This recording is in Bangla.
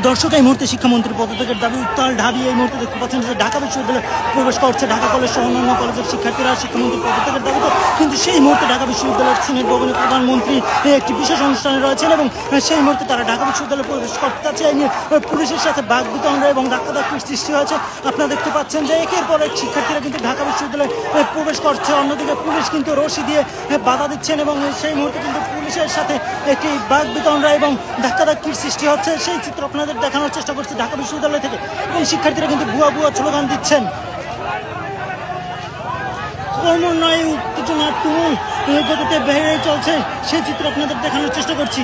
দর্শক, এই মুহূর্তে শিক্ষামন্ত্রীর পদত্যাগের দাবি উত্তাল ঢাবি। এই মুহূর্তে দেখতে পাচ্ছেন যে ঢাকা বিশ্ববিদ্যালয়ে প্রবেশ করছে ঢাকা কলেজ সহ অন্যান্য কলেজের শিক্ষার্থীরা শিক্ষামন্ত্রীর পদত্যাগের দাবিতে। কিন্তু সেই মুহূর্তে ঢাকা বিশ্ববিদ্যালয়ের সিনেট ভবনে প্রধানমন্ত্রী একটি বিশেষ অনুষ্ঠানে রয়েছেন এবং সেই মুহূর্তে তারা ঢাকা বিশ্ববিদ্যালয়ে প্রবেশ করতে যাচ্ছে। এই নিয়ে পুলিশের সাথে বাক বিতণ্ডা এবং ধাক্কাধাক্কির সৃষ্টি হয়েছে। আপনারা দেখতে পাচ্ছেন যে একের পর এক শিক্ষার্থীরা কিন্তু ঢাকা বিশ্ববিদ্যালয়ে প্রবেশ করছে, অন্যদিকে পুলিশ কিন্তু রশি দিয়ে বাধা দিচ্ছেন এবং সেই মুহূর্তে কিন্তু পুলিশের সাথে একটি বাক বিতণ্ডা এবং ধাক্কাধাক্কির সৃষ্টি হচ্ছে। সেই চিত্র আপনাদের দেখানোর চেষ্টা করছি ঢাকা বিশ্ববিদ্যালয় থেকে। এবং শিক্ষার্থীরা কিন্তু ভুয়া ভুয়া স্লোগান দিচ্ছেন। ক্রমান্বয়ে উত্তেজনা তুমুল গতিতে বেড়ে চলছে, সেই চিত্র আপনাদের দেখানোর চেষ্টা করছি।